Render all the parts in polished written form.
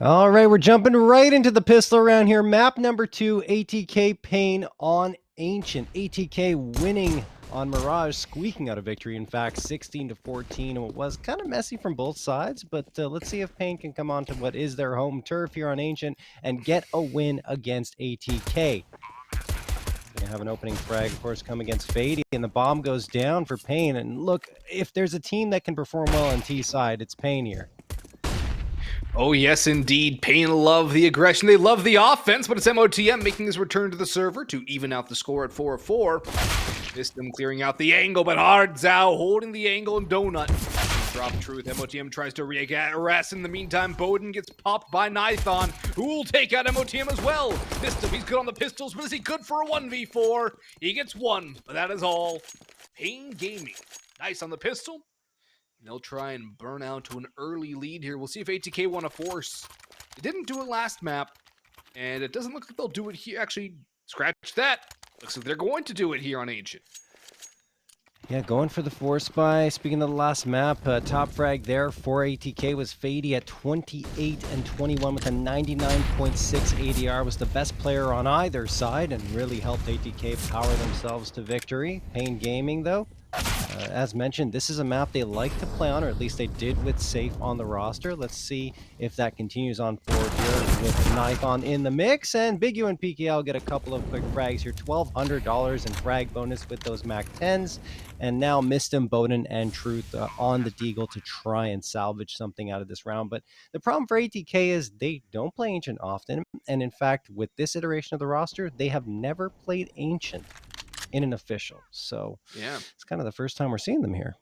All right, we're jumping right into the pistol round here. Map number 2, ATK paiN on Ancient. ATK winning on Mirage, squeaking out a victory. In fact, 16-14. It was kind of messy from both sides, but let's see if paiN can come on to what is their home turf here on Ancient and get a win against ATK. They have an opening frag, of course, come against paiN, and the bomb goes down for paiN. And look, if there's a team that can perform well on T side, it's paiN here. Oh, yes, indeed. paiN love the aggression. They love the offense, but it's MOTM making his return to the server to even out the score at 4-4. System clearing out the angle, but hardzow holding the angle and donut. Drop truth. MOTM tries to arrest. In the meantime, paiN gets popped by Nython, who will take out MOTM as well. System, he's good on the pistols, but is he good for a 1v4? He gets one, but that is all. paiN Gaming. Nice on the pistol. They'll try and burn out to an early lead here. We'll see if ATK want to force. They didn't do it last map, and it doesn't look like they'll do it here. Actually, scratch that. Looks like they're going to do it here on Ancient. Yeah, going for the force buy. Speaking of the last map, top frag there for ATK was paiD at 28 and 21 with a 99.6 ADR. Was the best player on either side and really helped ATK power themselves to victory. paiN Gaming, though, as mentioned, this is a map they like to play on, or at least they did with Safe on the roster. Let's see if that continues on forward here with Nython in the mix. And Big U and PKL get a couple of quick frags here. $1,200 in frag bonus with those Mac 10s. And now Mistim, bowden, and Truth on the Deagle to try and salvage something out of this round. But the problem for ATK is they don't play Ancient often. And in fact, with this iteration of the roster, they have never played Ancient in an official. So yeah, it's kind of the first time we're seeing them here.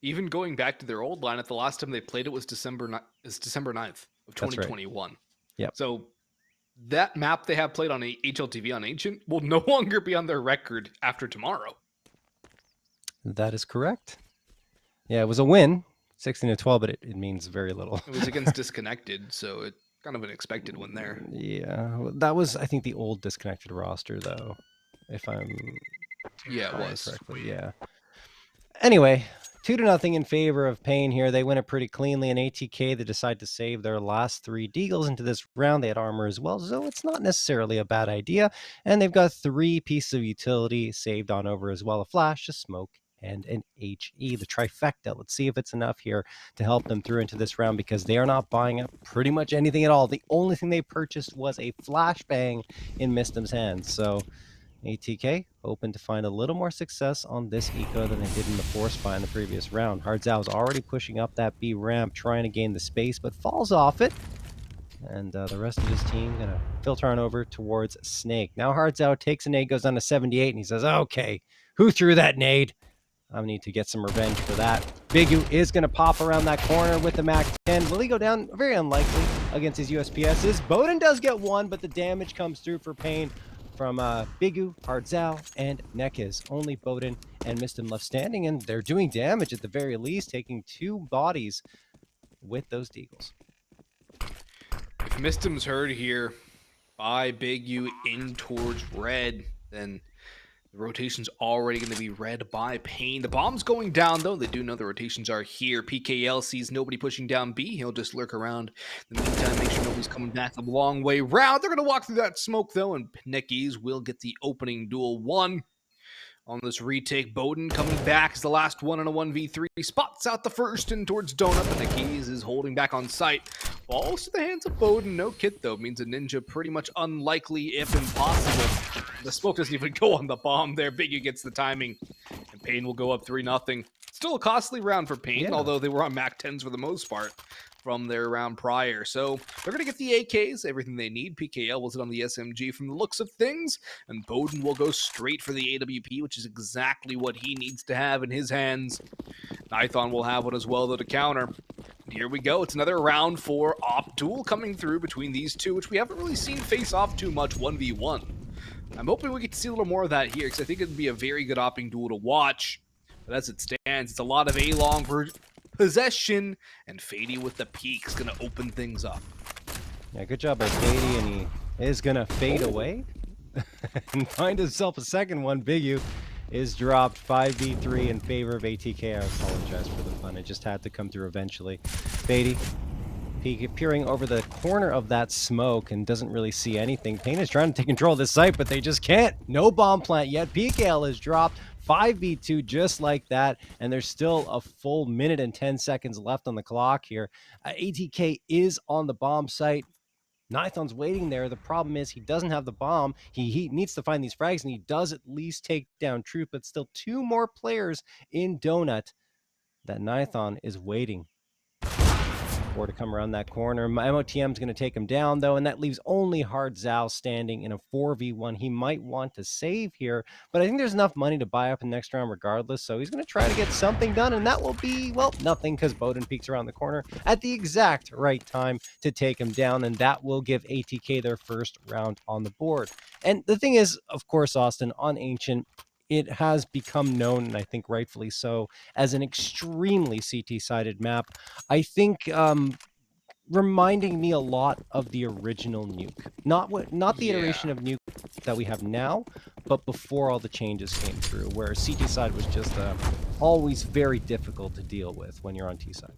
Even going back to their old lineup, the last time they played it was December 9th of 2021. Right. Yep. So that map they have played on HLTV on Ancient will no longer be on their record after tomorrow. That is correct. Yeah, it was a win, 16-12, but it means very little. It was against Disconnected, so it kind of an expected win there. Yeah, that was, I think, the old Disconnected roster, though, if I'm it was correctly. Yeah. Anyway, 2-0 in favor of paiN here. They win it pretty cleanly. In ATK, they decide to save their last 3 Deagles into this round. They had armor as well, so it's not necessarily a bad idea. And they've got 3 pieces of utility saved on over as well: a flash, a smoke, and an HE, the trifecta. Let's see if it's enough here to help them through into this round, because they are not buying up pretty much anything at all. The only thing they purchased was a flashbang in Mistim's hands. So ATK hoping to find a little more success on this eco than they did in the force buy in the previous round. hardzow is already pushing up that B ramp, trying to gain the space, but falls off it. And the rest of his team gonna filter on over towards Snake. Now hardzow takes a nade, goes down to 78, and he says, okay, who threw that nade? I need to get some revenge for that. Big U is going to pop around that corner with the Mac 10. Will he go down? Very unlikely against his USPSs. bowden does get one, but the damage comes through for paiN from Big U, hardzow, and Nekiz. Only bowden and Mistim left standing, and they're doing damage at the very least, taking 2 bodies with those Deagles. If Mistim's hurt here by Big U in towards red, then the rotation's already going to be read by paiN. The bomb's going down, though. They do know the rotations are here. PKL sees nobody pushing down B. He'll just lurk around. In the meantime, make sure nobody's coming back a long way round. They're going to walk through that smoke, though, and Nekiz will get the opening duel 1. On this retake, bowden coming back as the last one in a 1v3. Spots out the first and towards Donut, but Nekiz is holding back on sight. Falls to the hands of bowden. No kit, though. Means a ninja pretty much unlikely, if impossible. The smoke doesn't even go on the bomb there. Big U gets the timing, and paiN will go up 3-0. Still a costly round for paiN, although they were on Mac 10s for the most part from their round prior. So they're going to get the AKs, everything they need. PKL will sit on the SMG from the looks of things, and bowden will go straight for the AWP, which is exactly what he needs to have in his hands. Nython will have one as well, though, to counter. And here we go. It's another round for op duel coming through between these two, which we haven't really seen face off too much 1v1. I'm hoping we get to see a little more of that here, because I think it'd be a very good opping duel to watch. But as it stands, it's a lot of A-long for possession, and paiD with the peak is going to open things up. Yeah, good job by paiD, and he is going to fade away and find himself a second one. Big U is dropped 5v3 in favor of ATK. I apologize for the pun. It just had to come through eventually. paiD, peering over the corner of that smoke and doesn't really see anything. paiN is trying to take control of this site, but they just can't. No bomb plant yet. PKL is dropped. 5v2 just like that, and there's still a full minute and 10 seconds left on the clock here. ATK is on the bomb site. Nithon's waiting there. The problem is he doesn't have the bomb. He needs to find these frags, and he does at least take down Truth, but still 2 more players in Donut that Nithon is waiting for to come around that corner. MOTM is going to take him down, though, and that leaves only Hard Zhao standing in a 4v1. He might want to save here, but I think there's enough money to buy up in the next round regardless, so he's going to try to get something done, and that will be, well, nothing, because Bowden peeks around the corner at the exact right time to take him down, and that will give ATK their first round on the board. And the thing is, of course, Austin, on Ancient, it has become known, and I think rightfully so, as an extremely CT-sided map. I think reminding me a lot of the original Nuke. Not the iteration of Nuke that we have now, but before all the changes came through, where CT side was just always very difficult to deal with when you're on T side.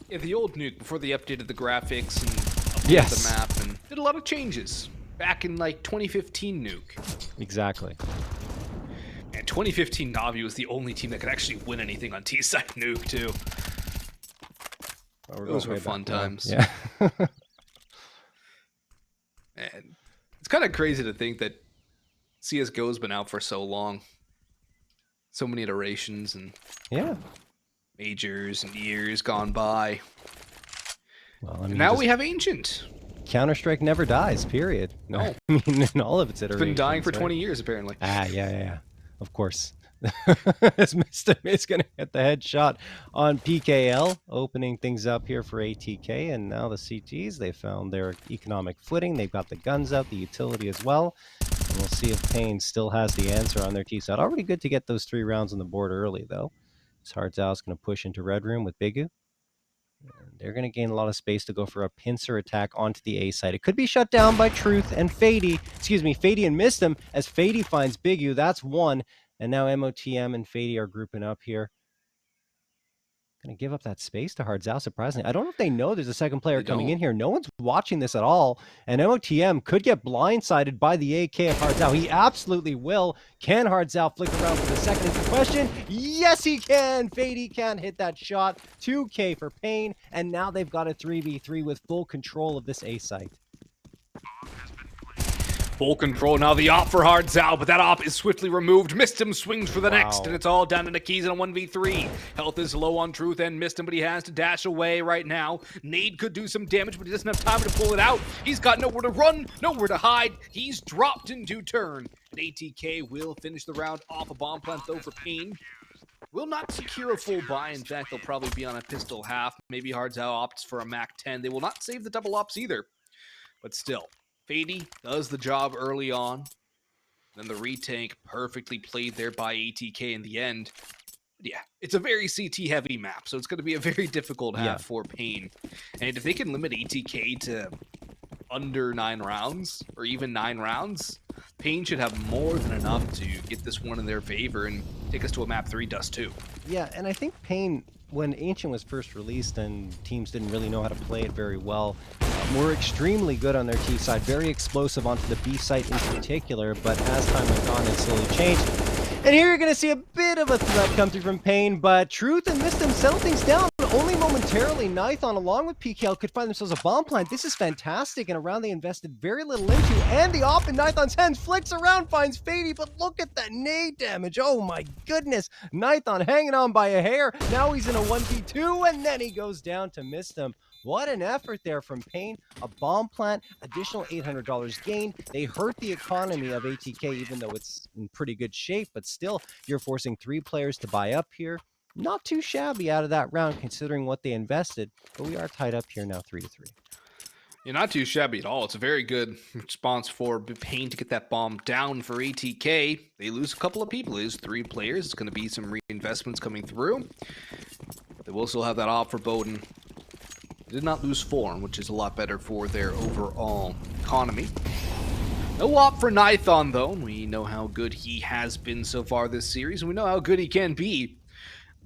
Yeah, the old Nuke, before they updated the graphics and updated the map and did a lot of changes. Back in like 2015 Nuke. Exactly. And 2015 Navi was the only team that could actually win anything on T-side Nuke, too. Those were fun times. Yeah. And it's kind of crazy to think that CSGO's been out for so long. So many iterations and majors and years gone by. Well, I mean, and now we have Ancient. Counter-Strike never dies, period. No. I mean, in all of its iterations. It's been dying for 20 years, apparently. Yeah. Of course. As Mr. is going to get the headshot on PKL, opening things up here for ATK, and now the CTs, they found their economic footing. They've got the guns out, the utility as well. And we'll see if paiN still has the answer on their T side. Already good to get those 3 rounds on the board early, though. Hard Zhao is going to push into Red Room with Bigu. And they're going to gain a lot of space to go for a pincer attack onto the A side. It could be shut down by Truth and Fady. Fady and missed him as Fady finds Bigu. That's 1. And now MOTM and Fady are grouping up here. Going to give up that space to Hard Zhao, surprisingly. I don't know if they know there's a second player coming in here. No one's watching this at all. And MOTM could get blindsided by the AK of Hard Zhao. He absolutely will. Can Hard Zhao flick around for the second? Is the question. Yes, he can. Fady can't hit that shot. 2K for paiN. And now they've got a 3v3 with full control of this A site. Full control now, the op for Hard Zhao, but that op is swiftly removed. Mistim swings for the next, and it's all down to the keys in a 1v3. Health is low on Truth and Mistim, but he has to dash away right now. Nade could do some damage, but he doesn't have time to pull it out. He's got nowhere to run, nowhere to hide. He's dropped into turn. And ATK will finish the round off a bomb plant, though, for paiN. Will not secure a full buy. In fact, they'll probably be on a pistol half. Maybe Hard Zhao opts for a Mac 10. They will not save the double ops either, but still. Fady does the job early on. Then the retank perfectly played there by ATK in the end. But yeah, it's a very CT-heavy map, so it's going to be a very difficult half for paiN. And if they can limit ATK to under 9 rounds, or even 9 rounds, paiN should have more than enough to get this one in their favor and take us to a map 3 dust 2. Yeah, and I think paiN, when Ancient was first released and teams didn't really know how to play it very well, were extremely good on their T side, very explosive onto the B site in particular, but as time went on, it slowly changed. And here you're going to see a bit of a threat come through from paiN, but Truth and Mistim settle things down only momentarily. Nithon, along with PKL, could find themselves a bomb plant. This is fantastic, and a round they invested very little into, and the op in Nithon's hands flicks around, finds Fady, but look at that nade damage. Oh my goodness. Nithon hanging on by a hair. Now he's in a 1v2, and then he goes down to Mistim. What an effort there from paiN. A bomb plant, additional $800 gained. They hurt the economy of ATK, even though it's in pretty good shape, but still, you're forcing 3 players to buy up here. Not too shabby out of that round, considering what they invested, but we are tied up here now 3-3. Yeah, not too shabby at all. It's a very good response for paiN to get that bomb down for ATK. They lose a couple of people. They lose 3 players. It's going to be some reinvestments coming through. They will still have that op for Bowden. They did not lose form, which is a lot better for their overall economy. No op for Nithon, though. We know how good he has been so far this series, and we know how good he can be.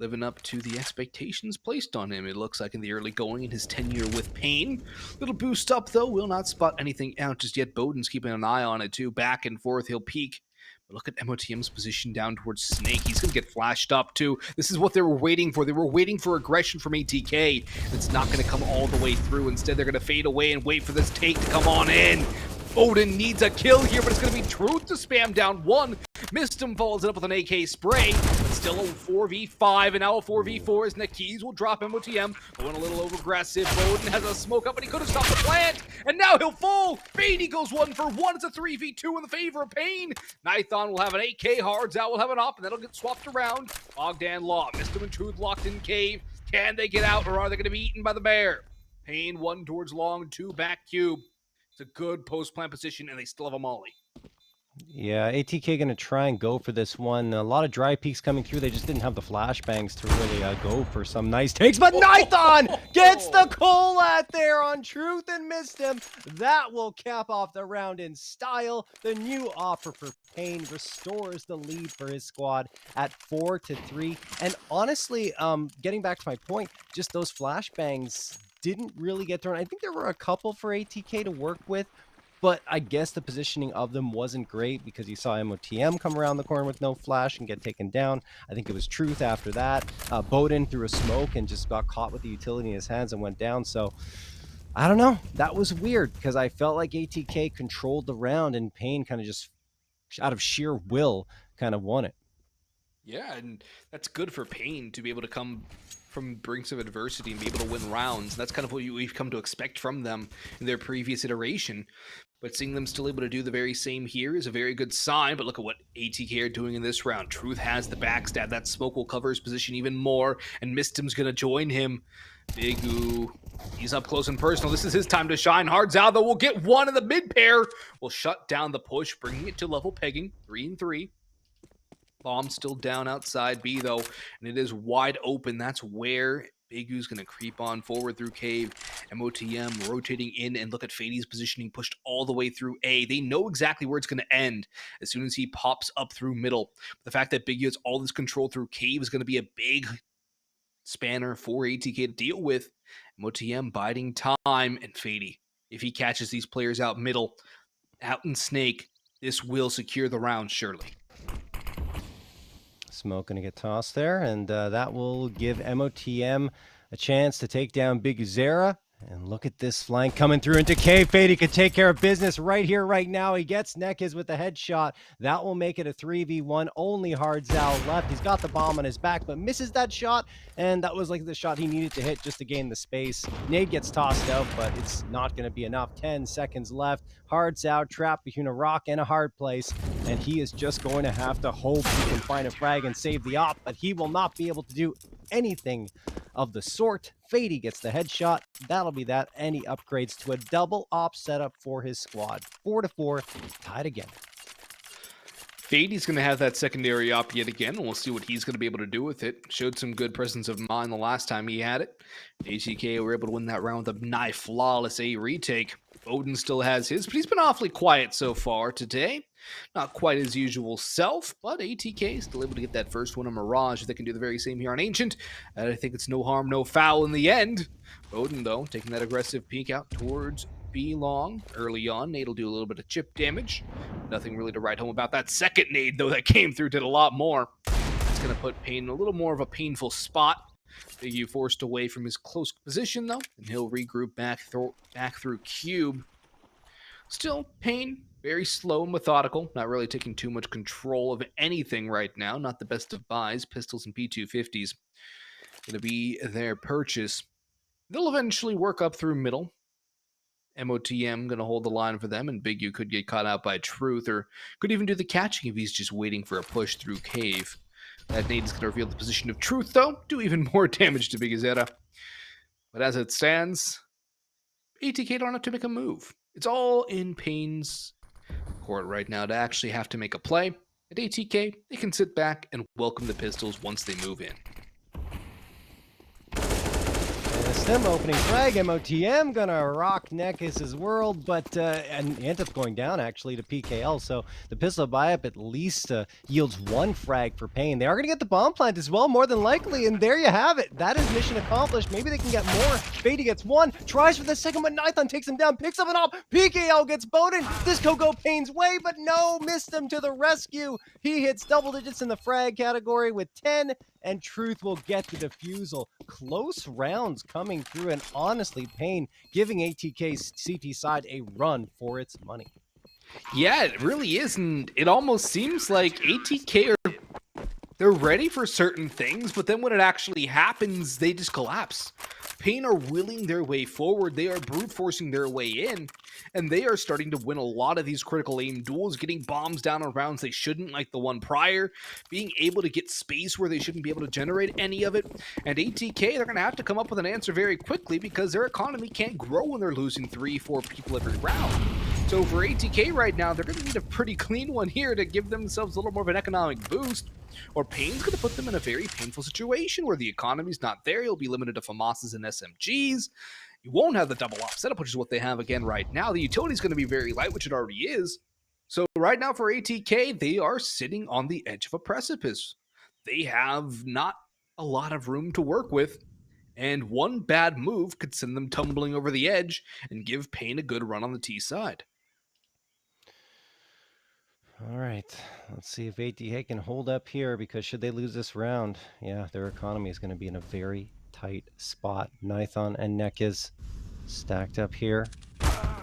living up to the expectations placed on him, it looks like, in the early going in his tenure with paiN. Little boost up, though. Will not spot anything out just yet. Bowden's keeping an eye on it, too. Back and forth, he'll peek. But look at MOTM's position down towards Snake. He's going to get flashed up, too. This is what they were waiting for. They were waiting for aggression from ATK. It's not going to come all the way through. Instead, they're going to fade away and wait for this take to come on in. Bowden needs a kill here, but it's going to be Truth to spam down one. Mistum follows it up with an AK spray, but still a 4v5, and now a 4v4 as Nakiz will drop MOTM, going a little over aggressive. Bowden has a smoke up, but he could have stopped the plant, and now he'll fall. paiN goes 1 for 1. It's a 3v2 in the favor of paiN. Nithon will have an AK, Hards out will have an op, and that'll get swapped around. Bogdan Law, Mistum and Truth locked in cave. Can they get out, or are they going to be eaten by the bear? paiN 1 towards long, 2 back cube. It's a good post-plant position, and they still have a molly. Yeah, ATK going to try and go for this one. A lot of dry peaks coming through. They just didn't have the flashbangs to really go for some nice takes. But Nithon gets the call out there on Truth and missed him. That will cap off the round in style. The new offer for paiN restores the lead for his squad at 4-3. And honestly, getting back to my point, just those flashbangs didn't really get thrown. I think there were a couple for ATK to work with, but I guess the positioning of them wasn't great because you saw MOTM come around the corner with no flash and get taken down. I think it was Truth after that. Bowden threw a smoke and just got caught with the utility in his hands and went down. So I don't know. That was weird because I felt like ATK controlled the round and paiN kind of just out of sheer will kind of won it. Yeah, and that's good for paiN to be able to come from brinks of adversity and be able to win rounds. That's kind of what we've come to expect from them in their previous iteration. But seeing them still able to do the very same here is a very good sign. But look at what ATK are doing in this round. Truth has the backstab. That smoke will cover his position even more. And Mistum's going to join him. Bigu, he's up close and personal. This is his time to shine. Hards out, though. We'll get one in the mid pair. Will shut down the push, bringing it to level pegging. 3-3. Bomb still down outside B, though, and it is wide open. That's where Bigu's going to creep on forward through cave. MOTM rotating in, and look at Fady's positioning pushed all the way through A. They know exactly where it's going to end as soon as he pops up through middle. The fact that Bigu has all this control through cave is going to be a big spanner for ATK to deal with. MOTM biding time, and Fady, if he catches these players out middle, out in Snake, this will secure the round, surely. Smoke going to get tossed there, and that will give MOTM a chance to take down Big Zera. And look at this flank coming through into cave. Fady could take care of business right here, right now. He gets Nekiz with the headshot. That will make it a 3v1. Only Hardzal left. He's got the bomb on his back, but misses that shot. And that was like the shot he needed to hit just to gain the space. Nade gets tossed out, but it's not going to be enough. 10 seconds left. Hardzal trapped between a rock and a hard place. And he is just going to have to hope he can find a frag and save the op, but he will not be able to do anything of the sort. Fady gets the headshot. That'll be that, and he upgrades to a double op setup for his squad. 4-4, tied again. Fady's going to have that secondary op yet again, and we'll see what he's going to be able to do with it. Showed some good presence of mind the last time he had it. ATK were able to win that round with a nigh flawless A retake. Bowden still has his, but he's been awfully quiet so far today. Not quite his usual self, but ATK is still able to get that first one on Mirage. If they can do the very same here on Ancient, I think it's no harm, no foul in the end. Bowden, though, taking that aggressive peek out towards B long early on. Nade will do a little bit of chip damage. Nothing really to write home about. That second nade, though, that came through did a lot more. It's going to put paiN in a little more of a painful spot. Bigu forced away from his close position, though, and he'll regroup back through Cube. Still, paiN, very slow and methodical, not really taking too much control of anything right now. Not the best of buys, pistols and P250s. Going to be their purchase. They'll eventually work up through middle. MOTM going to hold the line for them, and Bigu could get caught out by Truth, or could even do the catching if he's just waiting for a push through cave. That nade is going to reveal the position of Truth, though. Do even more damage to Big Zera. But as it stands, ATK don't have to make a move. It's all in paiN's court right now to actually have to make a play. At ATK, they can sit back and welcome the pistols once they move in. And Mistem opening frag. MOTM gonna rock Nekis' world, but and he ends up going down actually to PKL. So the pistol buy-up at least yields one frag for paiN. They are gonna get the bomb plant as well, more than likely, and there you have it. That is mission accomplished. Maybe they can get more. feiDi gets one, tries for the second, but Nithon takes him down, picks up an op. PKL gets Bowden. This could go paiN's way, but no, Mistem to the rescue. He hits double digits in the frag category with 10, and Truth will get the defusal. Close rounds coming through, and honestly, paiN giving ATK's CT side a run for its money. Yeah, it really is, and it almost seems like ATK are they're ready for certain things, but then when it actually happens, they just collapse. paiN are willing their way forward, they are brute forcing their way in, and they are starting to win a lot of these critical aim duels, getting bombs down on rounds they shouldn't, like the one prior, being able to get space where they shouldn't be able to generate any of it. And ATK, they're going to have to come up with an answer very quickly because their economy can't grow when they're losing 3-4 people every round. So for ATK right now, they're going to need a pretty clean one here to give themselves a little more of an economic boost, or paiN's going to put them in a very painful situation where the economy's not there. You'll be limited to FAMASs and SMGs. You won't have the double op setup, which is what they have again right now. The utility's going to be very light, which it already is. So right now for ATK, they are sitting on the edge of a precipice. They have not a lot of room to work with, and one bad move could send them tumbling over the edge and give paiN a good run on the T side. All right, let's see if ATK can hold up here, because should they lose this round, yeah, their economy is going to be in a very tight spot. Nithon and Nekis stacked up here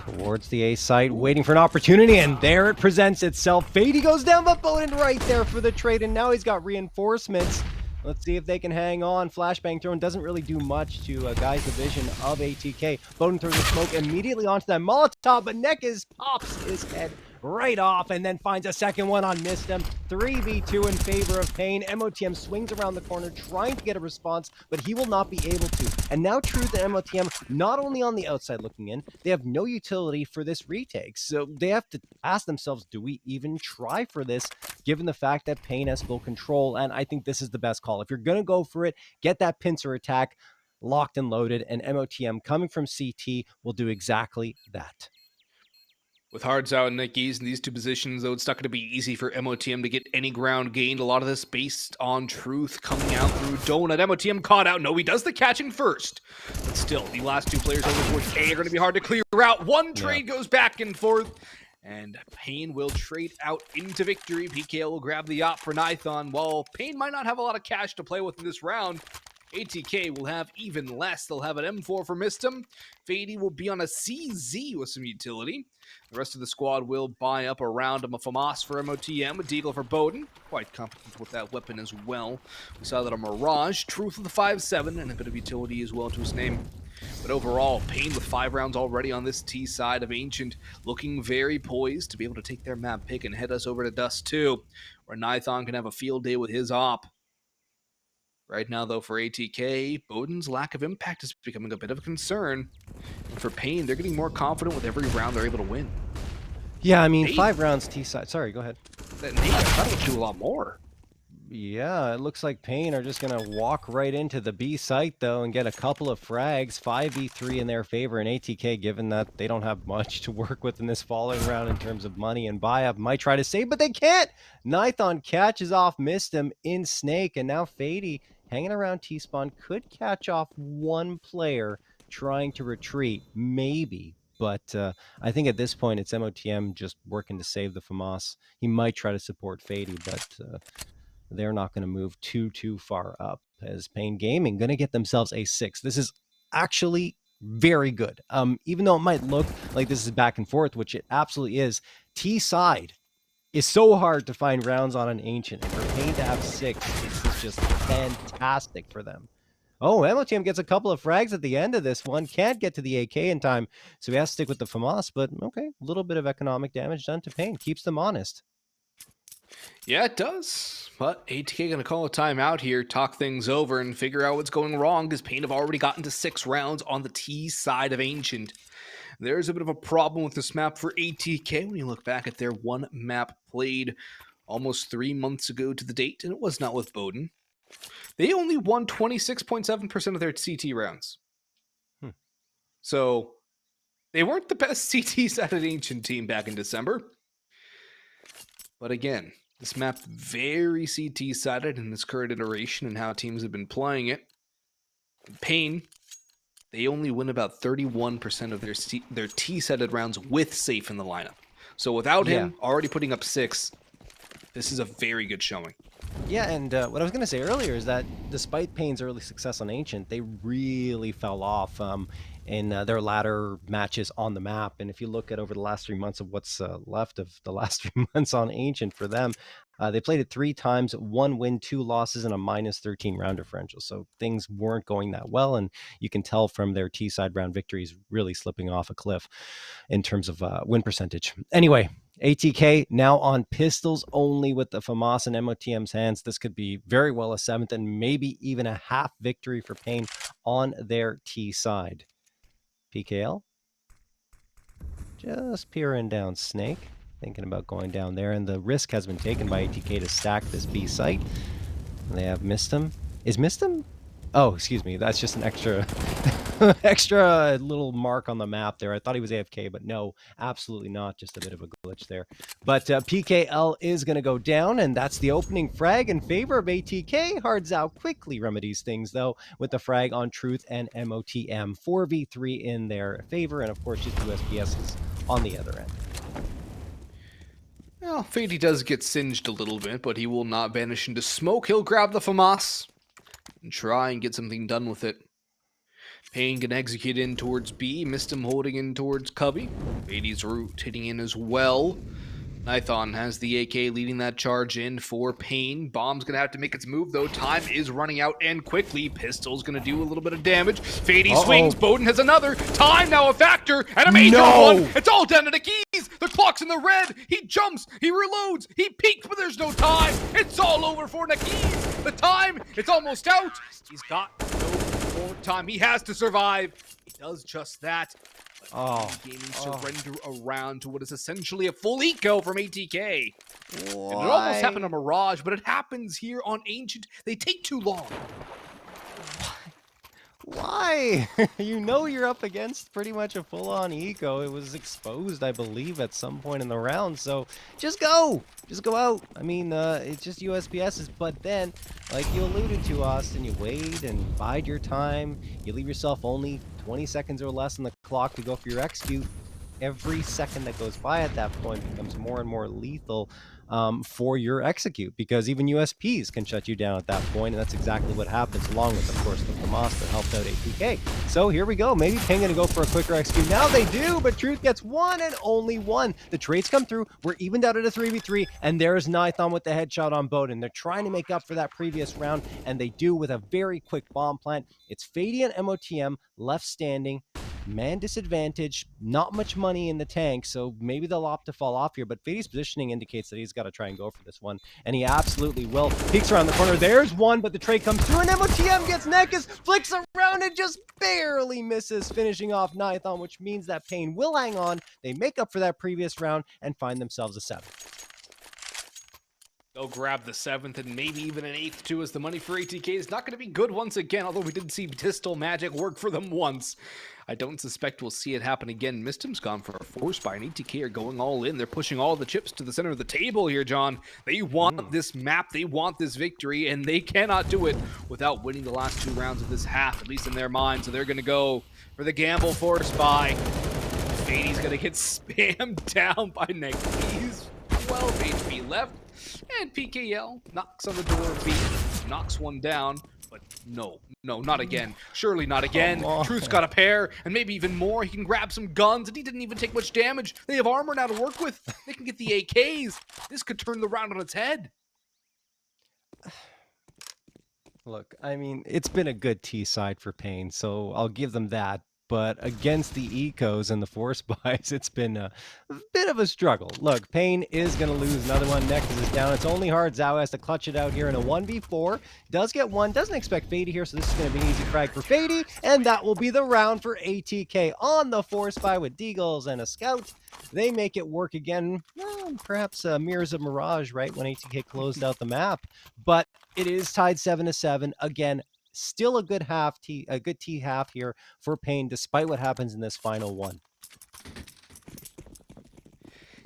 towards the A site, waiting for an opportunity, and there it presents itself. feiDi goes down, but Bowden right there for the trade, and now he's got reinforcements. Let's see if they can hang on. Flashbang thrown doesn't really do much to guys the vision of ATK. Bowden throws the smoke immediately onto that Molotov, but Nekis pops his head right off and then finds a second one on Mistem. 3v2 in favor of paiN. MOTM swings around the corner trying to get a response, but he will not be able to. And now Truth and MOTM not only on the outside looking in, they have no utility for this retake. So they have to ask themselves, do we even try for this, given the fact that paiN has full control? And I think this is the best call. If you're going to go for it, get that pincer attack locked and loaded, and MOTM coming from CT will do exactly that. With Hards out and Nikes in these two positions, though, it's not going to be easy for MOTM to get any ground gained. A lot of this based on Truth coming out through Donut. MOTM caught out. No, he does the catching first. But still, the last two players over towards A are going to be hard to clear out. One trade goes back and forth, and paiN will trade out into victory. PKL will grab the op for Nithon. While paiN might not have a lot of cash to play with in this round, ATK will have even less. They'll have an M4 for Mistem. feiDi will be on a CZ with some utility. The rest of the squad will buy up a round of a FAMAS for MOTM, a Deagle for Bowden. Quite competent with that weapon as well. We saw that on Mirage. Truth with the 5.7 and a bit of utility as well to his name. But overall, paiN with 5 rounds already on this T side of Ancient, looking very poised to be able to take their map pick and head us over to Dust 2, where Nithon can have a field day with his op. Right now, though, for ATK, Bowden's lack of impact is becoming a bit of a concern. And for paiN, they're getting more confident with every round they're able to win. Yeah, I mean, 5 rounds T side. Sorry, go ahead. That Nate, I thought it would do a lot more. Yeah, it looks like paiN are just going to walk right into the B site, though, and get a couple of frags. 5v3 in their favor, and ATK, given that they don't have much to work with in this following round in terms of money and buy-up, might try to save, but they can't! Nithon catches off Mistem in Snake, and now feiDi, hanging around T-spawn, could catch off one player trying to retreat, maybe. But I think at this point, it's MOTM just working to save the FAMAS. He might try to support feiDi, but they're not going to move too far up, as paiN Gaming going to get themselves a 6. This is actually very good. Even though it might look like this is back and forth, which it absolutely is, T side is so hard to find rounds on an Ancient, and for paiN to have 6, this is just fantastic for them. Oh, MOTM gets a couple of frags at the end of this one. Can't get to the AK in time, so he has to stick with the FAMAS, but okay, a little bit of economic damage done to paiN. Keeps them honest. Yeah, it does. But ATK going to call a timeout here, talk things over, and figure out what's going wrong, because paiN have already gotten to 6 rounds on the T side of Ancient. There's a bit of a problem with this map for ATK when you look back at their one map played almost 3 months ago to the date, and it was not with Bowden. They only won 26.7% of their CT rounds. So they weren't the best CT-sided Ancient team back in December. But again, this map very CT-sided in this current iteration and how teams have been playing it. paiN, they only win about 31% of their T-sided rounds with Safe in the lineup. So without him already putting up 6, this is a very good showing. Yeah, and what I was going to say earlier is that despite paiN's early success on Ancient, they really fell off in their latter matches on the map. And if you look at over the last 3 months of what's left of the last 3 months on Ancient for them, they played it 3 times, 1 win, 2 losses, and a -13 round differential. So things weren't going that well, and you can tell from their T-side round victories really slipping off a cliff in terms of win percentage. Anyway, ATK now on pistols only with the FAMAS and MOTM's hands. This could be very well a 7th and maybe even a half victory for paiN on their T side. PKL just peering down Snake, thinking about going down there, and the risk has been taken by ATK to stack this B site. They have missed him. Is missed him? Oh, excuse me. That's just an extra extra little mark on the map there. I thought he was AFK, but no, absolutely not. Just a bit of a glitch there. But PKL is going to go down, and that's the opening frag in favor of ATK. Hardzao quickly remedies things, though, with the frag on Truth and MOTM. 4v3 in their favor, and of course, just USPSs on the other end. Well, paiN does get singed a little bit, but he will not vanish into smoke. He'll grab the FAMAS and try and get something done with it. paiN can execute in towards B. Missed him holding in towards Cubby. paiN's rotating in as well. Nithon has the AK leading that charge in for paiN. Bomb's going to have to make its move, though. Time is running out, and quickly. Pistol's going to do a little bit of damage. paiN swings. Bowden has another. Time now a factor, and a major one. It's all down to the keys. The clock's in the red. He jumps. He reloads. He peeks, but there's no time. It's all over for Nakiz. The time, it's almost out. He's got no more time. He has to survive. He does just that. Gaming surrender around to what is essentially a full eco from ATK. And it almost happened on Mirage, but it happens here on Ancient. They take too long. Why? You know you're up against pretty much a full-on eco. It was exposed, I believe, at some point in the round. So just go. Just go out. I mean, it's just USPSs. But then, like you alluded to, Austin, you wait and bide your time. You leave yourself only 20 seconds or less on the clock to go for your execute. Every second that goes by at that point becomes more and more lethal for your execute, because even USPs can shut you down at that point, and that's exactly what happens, along with, of course, the FAMAS that helped out ATK. So here we go. Maybe paiN gonna go for a quicker execute. Now they do, but Truth gets one and only one. The trades come through. We're evened out at a 3v3, and there's Nithon with the headshot on Bowden. They're trying to make up for that previous round, and they do with a very quick bomb plant. It's paiN and MOTM left standing. Man disadvantage, not much money in the tank, so maybe they'll opt to fall off here, but paiN's positioning indicates that he's got to try and go for this one, and he absolutely will. Peeks around the corner, there's one, but the trade comes through, and MOTM gets Nekus, flicks around and just barely misses, finishing off Nithon, which means that paiN will hang on. They make up for that previous round and find themselves a 7. They'll grab the 7th and maybe even an 8th too, as the money for ATK is not going to be good once again, although we did see pistol magic work for them once. I don't suspect we'll see it happen again. Mistim's gone for a force buy, and ATK are going all in. They're pushing all the chips to the center of the table here, John. They want this map, they want this victory, and they cannot do it without winning the last 2 rounds of this half, at least in their mind. So they're going to go for the gamble force buy. paiN's going to get spammed down by Nakiz. 12 HP left. And PKL knocks on the door of B, knocks one down, but no, not again. Surely not again. Truth's got a pair, and maybe even more. He can grab some guns, and he didn't even take much damage. They have armor now to work with. They can get the AKs. This could turn the round on its head. Look, I mean, it's been a good T side for paiN, so I'll give them that. But against the ecos and the force buys, it's been a bit of a struggle. Look, paiN is going to lose another one. Nexus is down. It's only Hardzao has to clutch it out here in a 1v4. Does get one. Doesn't expect paiN here, so this is going to be an easy frag for paiN. And that will be the round for ATK on the force buy with Deagles and a scout. They make it work again. Well, perhaps mirrors of Mirage, right, when ATK closed out the map. But it is tied 7-7. Again, still a good a good T half here for paiN, despite what happens in this final one.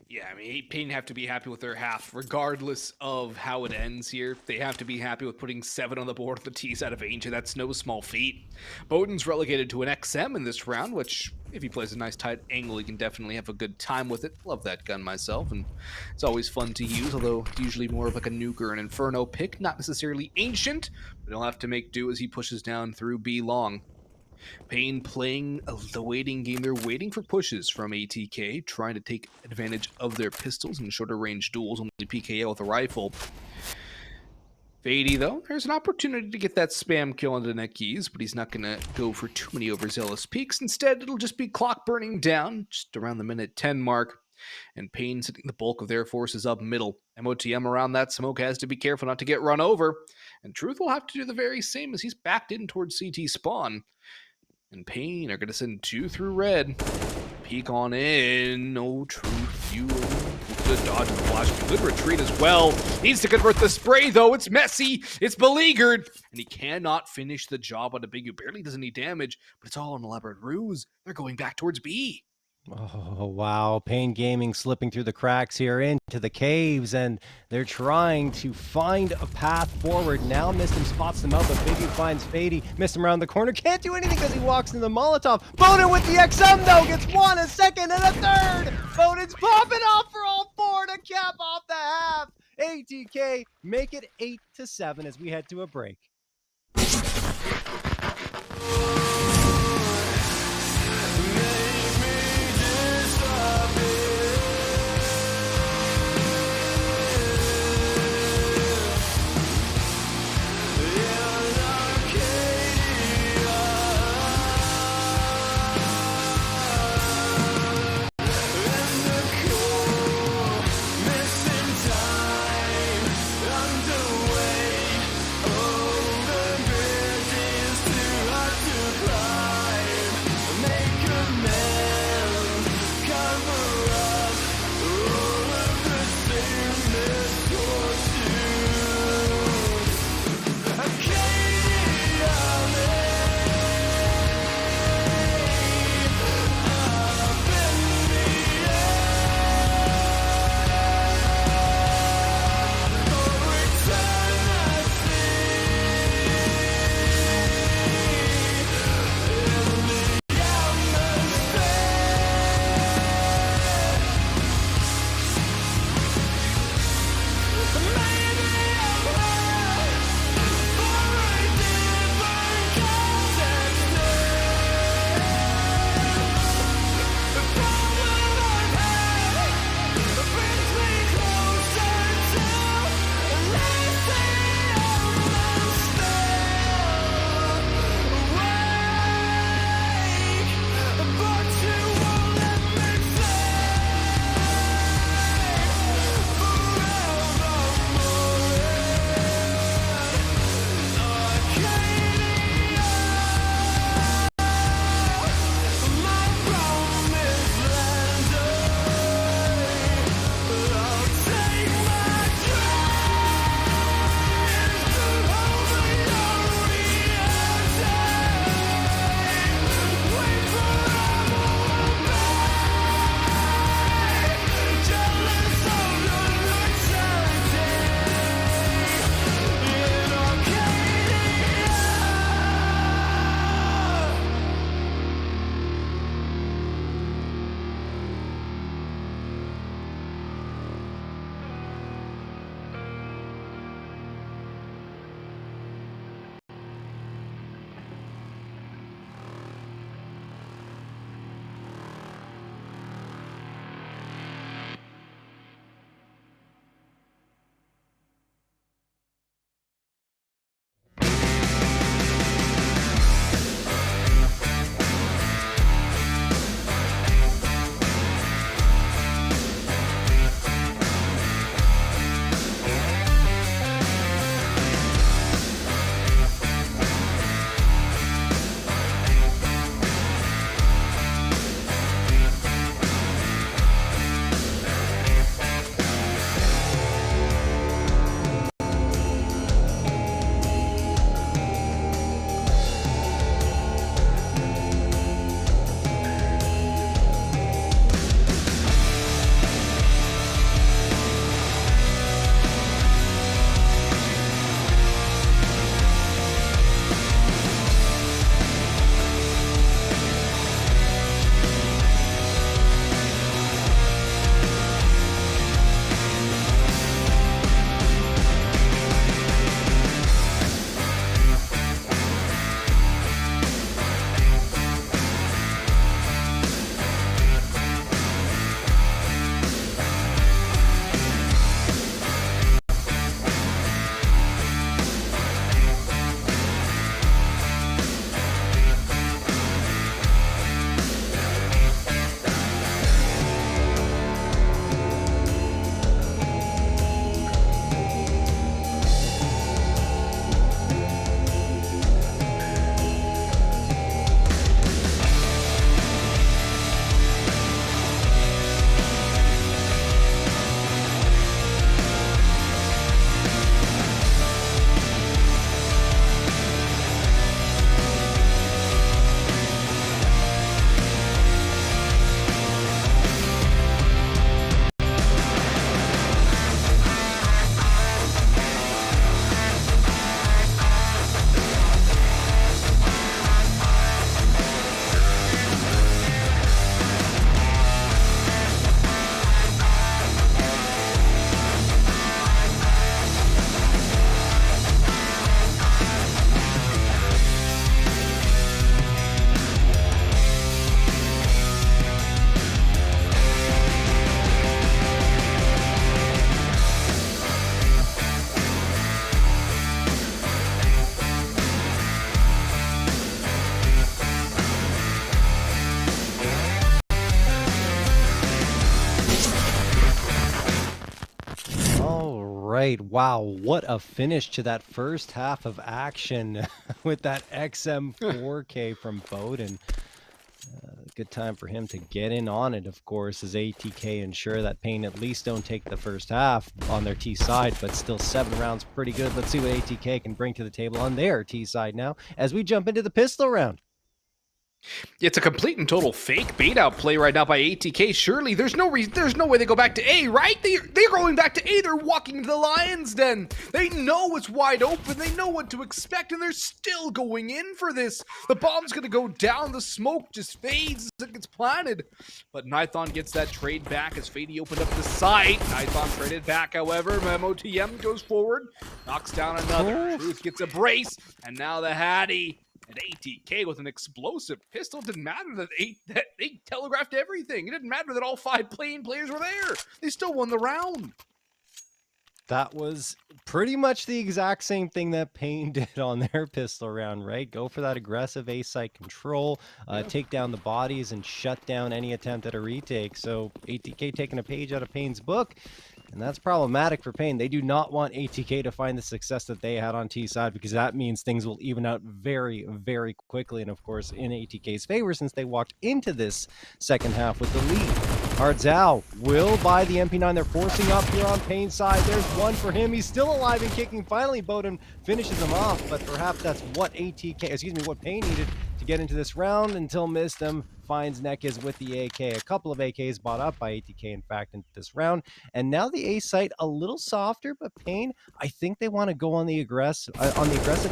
Yeah, I mean, paiN have to be happy with their half, regardless of how it ends here. They have to be happy with putting 7 on the board with the T's out of Ancient. That's no small feat. Bowden's relegated to an XM in this round, which, if he plays a nice tight angle, he can definitely have a good time with it. Love that gun myself, and it's always fun to use, although it's usually more of like a nuke or an Inferno pick, not necessarily Ancient, but he'll have to make do as he pushes down through B long. paiN playing the waiting game. They're waiting for pushes from ATK, trying to take advantage of their pistols and shorter range duels, only PKO with a rifle. paiN, though, there's an opportunity to get that spam kill into net keys, but he's not going to go for too many overzealous peaks. Instead, it'll just be clock burning down just around the minute 10 mark, and paiN sitting the bulk of their forces up middle. MOTM around that smoke has to be careful not to get run over, and Truth will have to do the very same as he's backed in towards CT spawn. And paiN are going to send 2 through red. Peek on in. No Truth. You good dodge and flash. Good retreat as well. Needs to convert the spray, though. It's messy. It's beleaguered. And he cannot finish the job on a big. Barely does any damage, but it's all an elaborate ruse. They're going back towards B. Oh, wow. paiN Gaming slipping through the cracks here into the caves, and they're trying to find a path forward. Now Mistim spots them out, but Biggie finds paiN. Mistim around the corner. Can't do anything because he walks into the Molotov. Bowden with the XM, though, gets 1, a second, and a third. Bowden's popping off for all 4 to cap off the half. ATK make it 8-7 as we head to a break. right. Wow, what a finish to that first half of action with that XM4K from bowden. Good time for him to get in on it, of course, as ATK ensure that paiN at least don't take the first half on their T side, but still 7 rounds pretty good. Let's see what ATK can bring to the table on their T side now as we jump into the pistol round. It's a complete and total fake bait out play right now by ATK. Surely there's no reason, there's no way they go back to A, right? They're going back to A. They're walking into the Lion's Den. They know it's wide open. They know what to expect, and they're still going in for this. The bomb's gonna go down. The smoke just fades as it gets planted. But Nithon gets that trade back as Fady opened up the site. Nithon traded back, however. MOTM goes forward, knocks down another. Truth gets a brace, and now the Hattie. And ATK with an explosive pistol. It didn't matter that they telegraphed everything. It didn't matter that all 5 paiN players were there. They still won the round. That was pretty much the exact same thing that paiN did on their pistol round, right? Go for that aggressive A site control, take down the bodies, and shut down any attempt at a retake. So ATK taking a page out of paiN's book. And that's problematic for paiN. They do not want ATK to find the success that they had on T side, because that means things will even out very, very quickly. And of course, in ATK's favor, since they walked into this second half with the lead. Hardzao will buy the MP9. They're forcing up here on paiN's side. There's one for him. He's still alive and kicking. Finally, bowden finishes him off, but perhaps that's what what paiN needed to get into this round until Mistem finds Nekiz with the AK. A couple of AKs bought up by ATK, in fact, into this round. And now the A site a little softer, but paiN, I think they want to go on the aggressive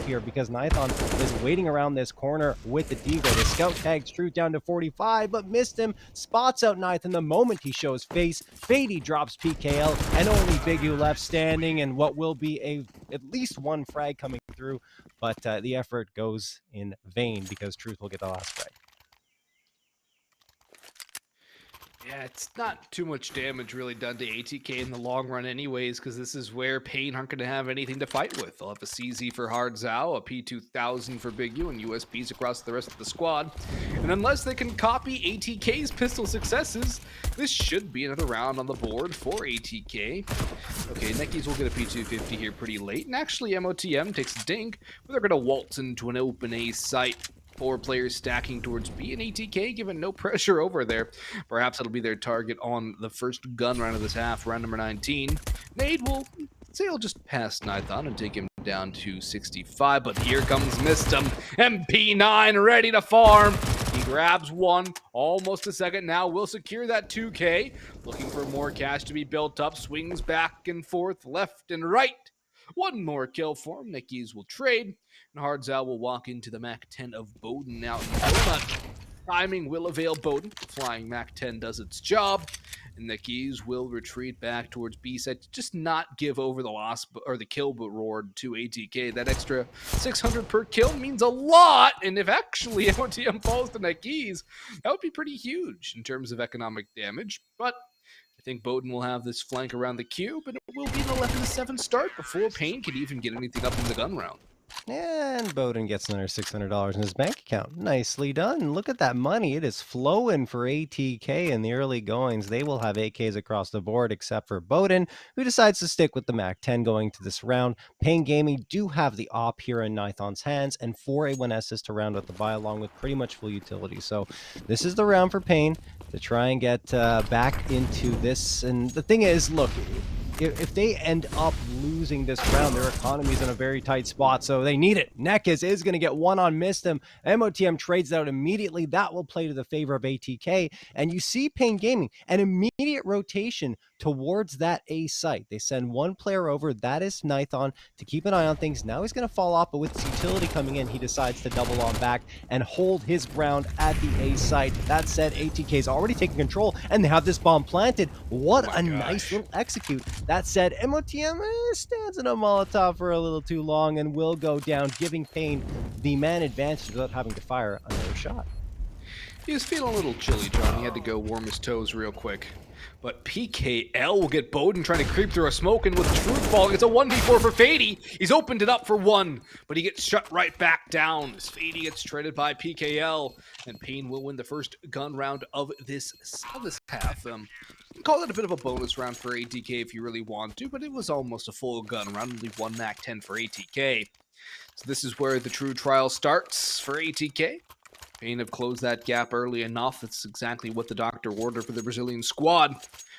here, because Nithon is waiting around this corner with the Deagle. The scout tags Truth down to 45, but Mistem spots out Nithon the moment he shows face. Fady drops PKL, and only Big U left standing, and what will be at least one frag coming through, but the effort goes in vain because Truth will get the last frag. Yeah, it's not too much damage really done to ATK in the long run anyways, because this is where paiN aren't going to have anything to fight with. They'll have a CZ for Hardzao, a P2000 for Big U, and USPs across the rest of the squad. And unless they can copy ATK's pistol successes, this should be another round on the board for ATK. Okay, Nekiz will get a P250 here pretty late, and actually MOTM takes a dink, but they're going to waltz into an open A site. 4 players stacking towards B, and ATK given no pressure over there. Perhaps it'll be their target on the first gun round of this half, round number 19. Nade will say he'll just pass Nithon and take him down to 65, but here comes Mistem. MP9 ready to farm. He grabs one, almost a second now, will secure that 2K. Looking for more cash to be built up, swings back and forth, left and right. One more kill for him. Nekiz will trade, and Hardzao will walk into the Mac 10 of bowden out in Donut. Timing will avail bowden. Flying Mac 10 does its job, and Nekiz will retreat back towards B side to just not give over the loss or the kill reward to ATK. That extra 600 per kill means a lot, and if actually MOTM falls to Nekiz, that would be pretty huge in terms of economic damage, but I think bowden will have this flank around the cube, and it will be an 11-7 start before paiN can even get anything up in the gun round. And bowden gets another $600 in his bank account. Nicely done. Look at that money. It is flowing for ATK in the early goings. They will have AKs across the board, except for bowden, who decides to stick with the Mac 10 going to this round. paiN Gaming do have the op here in Nithon's hands, and 4 A1Ss to round out the buy, along with pretty much full utility. So this is the round for paiN to try and get back into this. And the thing is, look, if they end up losing this round, their economy's in a very tight spot, so they need it. Nekiz is going to get one on Mistem. MOTM trades out immediately. That will play to the favor of ATK, and you see paiN Gaming, an immediate rotation towards that A site. They send one player over, that is Nithon, to keep an eye on things. Now he's going to fall off, but with his utility coming in, he decides to double on back and hold his ground at the A site. That said, ATK is already taking control, and they have this bomb planted. What a nice little execute. That said, MOTM stands in a Molotov for a little too long and will go down, giving paiN the man advantage without having to fire another shot. He was feeling a little chilly, John. He had to go warm his toes real quick. But PKL will get bowden trying to creep through a smoke, and with Truth falling, it's a 1v4 for Fady. He's opened it up for one, but he gets shut right back down as Fady gets traded by PKL, and paiN will win the first gun round of this half. Call it a bit of a bonus round for ATK if you really want to, but it was almost a full gun round, only 1 Mac 10 for ATK. So this is where the true trial starts for ATK. paiN have closed that gap early enough. That's exactly what the doctor ordered for the Brazilian squad.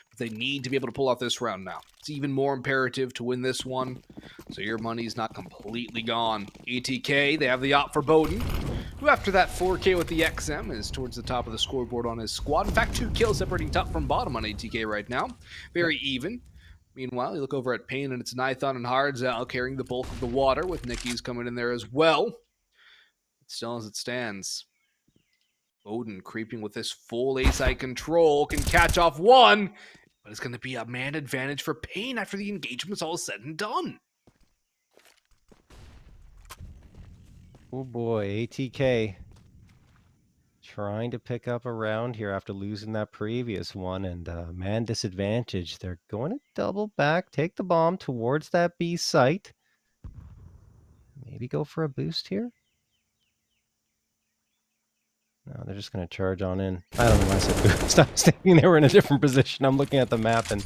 But they need to be able to pull off this round now. It's even more imperative to win this one, so your money's not completely gone. ATK, they have the op for paiN, who after that 4K with the XM is towards the top of the scoreboard on his squad. In fact, 2 kills separating top from bottom on ATK right now. Very even. Meanwhile, you look over at paiN and it's Nithon and Hardzal carrying the bulk of the water, with Nicky's coming in there as well. Still as it stands, paiN creeping with this full A-side control, can catch off one, but it's going to be a man advantage for paiN after the engagement's all said and done. Oh boy, ATK trying to pick up a round here after losing that previous one, and man disadvantage. They're going to double back, take the bomb towards that B site. Maybe go for a boost here. No, they're just going to charge on in. I don't know why I said boost. I was thinking they were in a different position. I'm looking at the map and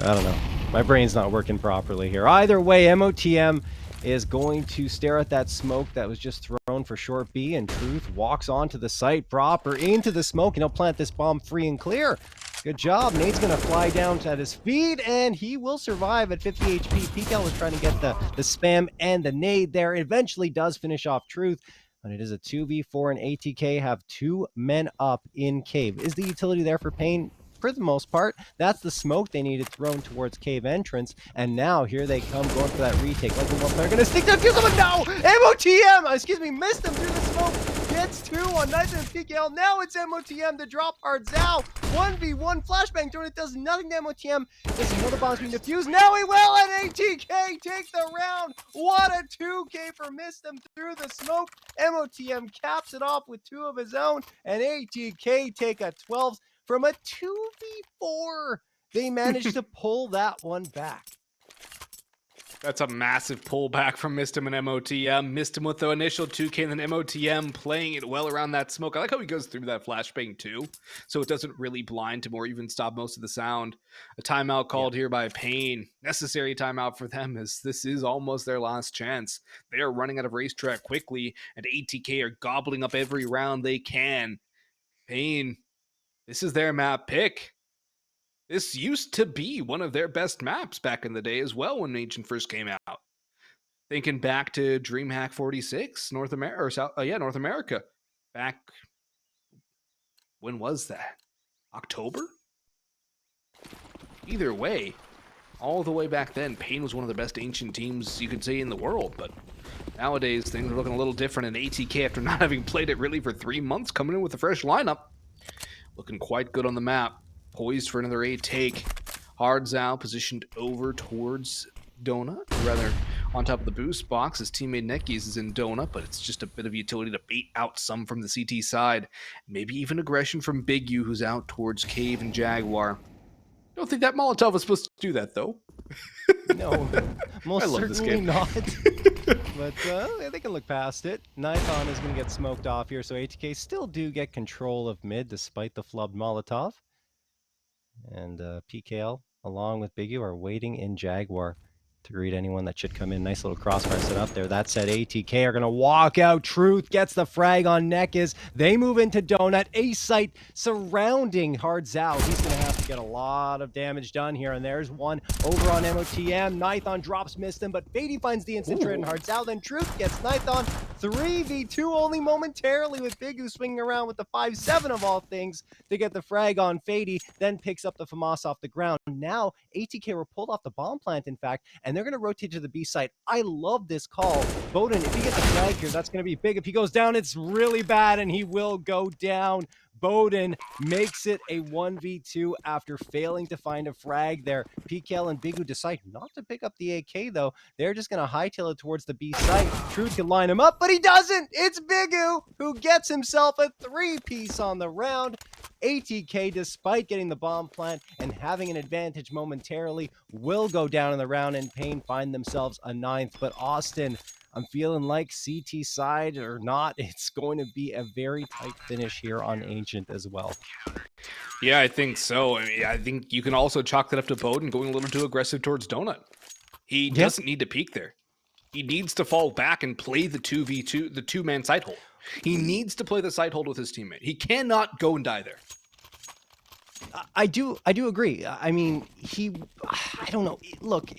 I don't know. My brain's not working properly here. Either way, MOTM is going to stare at that smoke that was just thrown for short B, and Truth walks onto the site proper into the smoke, and he'll plant this bomb free and clear. Good job. Nade's going to fly down at his feet, and he will survive at 50 HP. PKL was trying to get the spam and the nade there. It eventually does finish off Truth, but it is a 2v4, and ATK have 2 men up in cave. Is the utility there for paiN? For the most part, that's the smoke they needed thrown towards cave entrance, and now here they come going for that retake. Like one player gonna stick that, someone, no! MOTM, excuse me, missed him through the smoke, gets 2 on Nithon and PKL. Now it's MOTM to drop Hardzal. 1v1 flashbang thrown, it does nothing to MOTM. This is one of the bombs being defused. Now he will, and ATK take the round. What a 2K for missed him through the smoke. MOTM caps it off with 2 of his own, and ATK take a 12. From a 2v4, they managed to pull that one back. That's a massive pullback from Mistim and MOTM. Mistim with the initial 2K, and then MOTM playing it well around that smoke. I like how he goes through that flashbang too, so it doesn't really blind him or even stop most of the sound. A timeout called here by paiN. Necessary timeout for them, as this is almost their last chance. They are running out of racetrack quickly, and ATK are gobbling up every round they can. paiN, this is their map pick. This used to be one of their best maps back in the day as well when Ancient first came out. Thinking back to DreamHack 46, North America, or South, North America. Back, when was that? October? Either way, all the way back then, paiN was one of the best Ancient teams you could say in the world, but nowadays things are looking a little different, and ATK, after not having played it really for 3 months, coming in with a fresh lineup. Looking quite good on the map. Poised for another A take. Hardzal positioned over towards Donut, or rather on top of the boost box. His teammate Nekis is in Donut, but it's just a bit of utility to bait out some from the CT side. Maybe even aggression from Big U, who's out towards Cave and Jaguar. Don't think that Molotov was supposed to do that, though. No, most certainly not. But they can look past it. Nithon is going to get smoked off here, so ATK still do get control of mid despite the flubbed Molotov. And PKL, along with Big U, are waiting in Jaguar to greet anyone that should come in. Nice little crossfire set up there. That said, ATK are going to walk out. Truth gets the frag on Nekis. They move into Donut. A-site surrounding Hardzal. He's going to have to get a lot of damage done here. And there's one over on MOTM. Nithon drops Mistim, but paiN finds the instant trade in Hardzal. Then Truth gets Nithon 3v2 only momentarily, with Big U swinging around with the 5-7 of all things to get the frag on paiN, then picks up the FAMAS off the ground. Now, ATK were pulled off the bomb plant, in fact, and they're going to rotate to the B site. I love this call. paiN, if he gets a frag here, that's going to be big. If he goes down, it's really bad, and he will go down. paiN makes it a 1v2 after failing to find a frag there. PKL and Big U decide not to pick up the AK, though. They're just going to hightail it towards the B site. Truth can line him up, but he doesn't. It's Big U who gets himself a 3-piece on the round. ATK, despite getting the bomb plant and having an advantage momentarily, will go down in the round, and paiN find themselves a 9th. But Austin, I'm feeling like CT side or not, it's going to be a very tight finish here on Ancient as well. Yeah, I think so. I mean, I think you can also chalk that up to paiN going a little too aggressive towards Donut. He Yeah. doesn't need to peek there. He needs to fall back and play the 2v2, the two-man side hold. He needs to play the side hold with his teammate. He cannot go and die there. I do agree. I mean, I don't know. Look,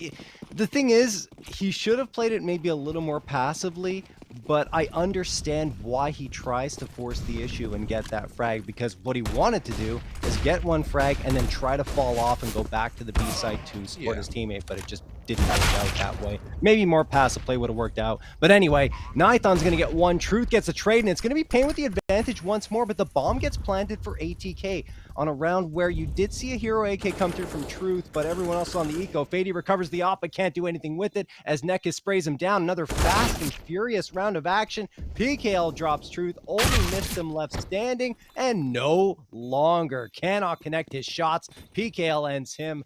the thing is, he should have played it maybe a little more passively, but I understand why he tries to force the issue and get that frag, because what he wanted to do is get one frag and then try to fall off and go back to the B side to support his teammate, but it just didn't work out that way. Maybe more passive play would have worked out. But anyway, Nithon's going to get one. Truth gets a trade, and it's going to be paiN with the advantage once more, but the bomb gets planted for ATK on a round where you did see a hero AK come through from Truth, but everyone else on the eco. faiD recovers the op, but can't do anything with it as Nekis sprays him down. Another fast and furious round of action. PKL drops Truth, only missed him left standing, and no longer cannot connect his shots. PKL ends him,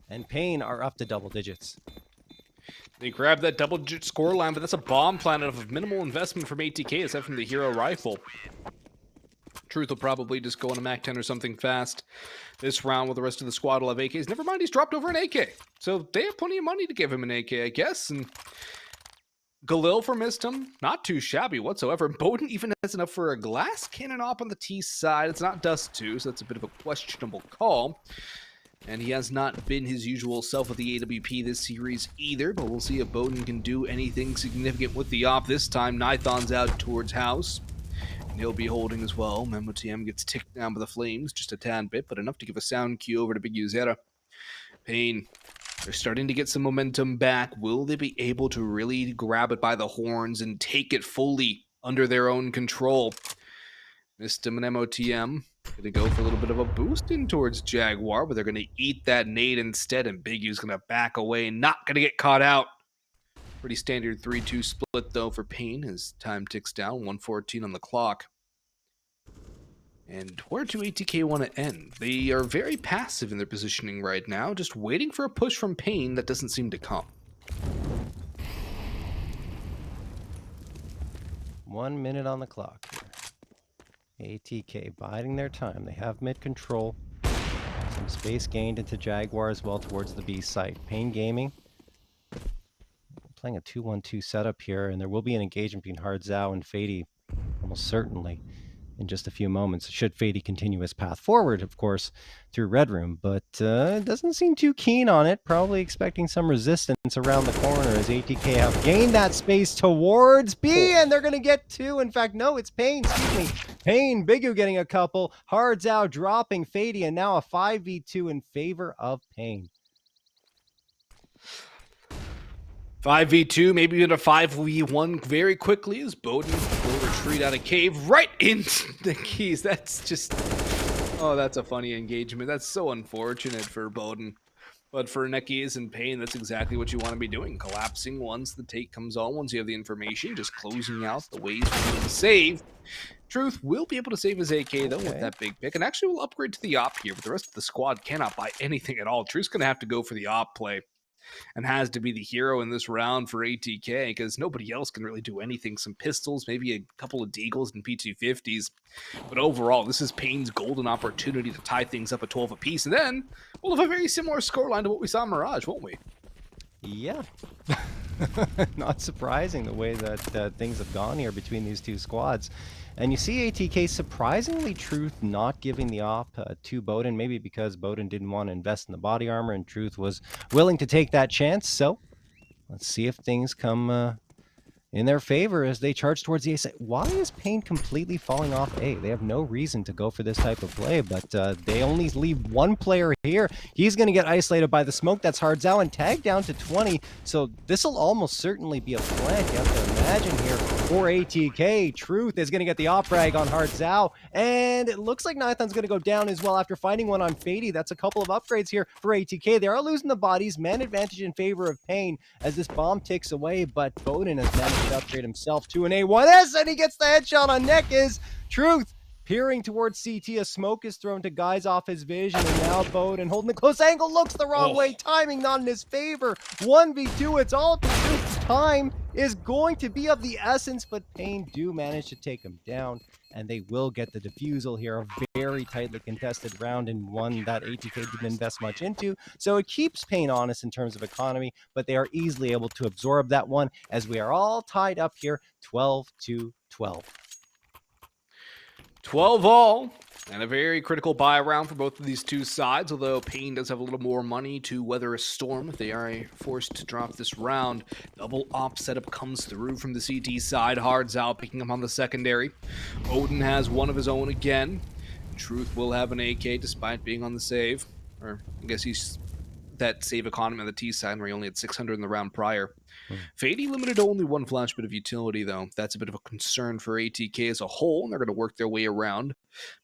and paiN are up to double digits. They grab that double-digit scoreline, but that's a bomb planted of minimal investment from ATK aside from the hero rifle. Truth will probably just go on a Mac 10 or something fast this round with the rest of the squad will have AKs. Never mind, he's dropped over an AK. So they have plenty of money to give him an AK, I guess. And Galil for missed him. Not too shabby whatsoever. baiN even has enough for a glass cannon op on the T side. It's not Dust 2, so that's a bit of a questionable call. And he has not been his usual self with the AWP this series either, but we'll see if baiN can do anything significant with the op this time. Nithon's out towards house. And he'll be holding as well. MMOTM gets ticked down by the flames just a tad bit, but enough to give a sound cue over to Big Uzera. paiN, they're starting to get some momentum back. Will they be able to really grab it by the horns and take it fully under their own control? Missed him an MOTM. Gonna go for a little bit of a boost in towards Jaguar, but they're gonna eat that nade instead, and Big U's gonna back away, not gonna get caught out. Pretty standard 3-2 split, though, for paiN as time ticks down, 1:14 on the clock. And where do ATK want to end? They are very passive in their positioning right now, just waiting for a push from paiN that doesn't seem to come. 1 minute on the clock here. ATK biding their time. They have mid control. Some space gained into Jaguar as well towards the B site. paiN Gaming playing a 2-1-2 setup here, and there will be an engagement between Hardzao and faiD almost certainly in just a few moments, should faiD continue his path forward, of course, through Red Room, but doesn't seem too keen on it, probably expecting some resistance around the corner as ATK have gained that space towards B, and they're going to get two. In fact, no, it's paiN, excuse me. paiN, Bigu getting a couple, Hardzao dropping faiD, and now a 5v2 in favor of paiN. 5v2, maybe even a 5v1 very quickly as baiN will retreat out of cave right into the keys. That's just, oh, that's a funny engagement. That's so unfortunate for baiN. But for Nekis and paiN, that's exactly what you want to be doing. Collapsing once the take comes on, once you have the information, just closing out the ways for you to save. Truth will be able to save his AK, though, with that big pick. And actually will upgrade to the op here, but the rest of the squad cannot buy anything at all. Truth's going to have to go for the op play. And has to be the hero in this round for ATK because nobody else can really do anything. Some pistols, maybe a couple of deagles and P250s. But overall, this is paiN's golden opportunity to tie things up at 12 apiece. And then we'll have a very similar scoreline to what we saw in Mirage, won't we? Yeah. Not surprising the way that things have gone here between these two squads. And you see ATK surprisingly Truth not giving the op to baiN, maybe because baiN didn't want to invest in the body armor and Truth was willing to take that chance. So let's see if things come in their favor as they charge towards the A site. Why is paiN completely falling off A? They have no reason to go for this type of play, but they only leave one player here. He's going to get isolated by the smoke. That's Hardzao and tagged down to 20. So this will almost certainly be a plant. You have to imagine here for ATK. Truth is going to get the op frag on Hardzao, and it looks like Nithon's going to go down as well after finding one on faiD. That's a couple of upgrades here for ATK. They are losing the bodies. Man advantage in favor of paiN as this bomb ticks away, but baiN has managed to upgrade himself to an A1S, and he gets the headshot on Nekis. Truth peering towards CT. A smoke is thrown to guys off his vision, and now paiN holding the close angle, looks the wrong way, Oh, timing not in his favor. 1v2, it's all to do. Time is going to be of the essence, but paiN do manage to take him down, and they will get the defusal here. A very tightly contested round, and one that ATK didn't invest much into. So it keeps paiN honest in terms of economy, but they are easily able to absorb that one, as we are all tied up here 12-12. 12 all, and a very critical buy round for both of these two sides, although paiN does have a little more money to weather a storm if they are forced to drop this round. Double op setup comes through from the CT side. Hardzao picking up on the secondary. Odin has one of his own again. Truth will have an AK despite being on the save. Or I guess he's that save economy on the T side where he only had 600 in the round prior. paiN limited to only one flash bit of utility, though. That's a bit of a concern for ATK as a whole, and they're going to work their way around,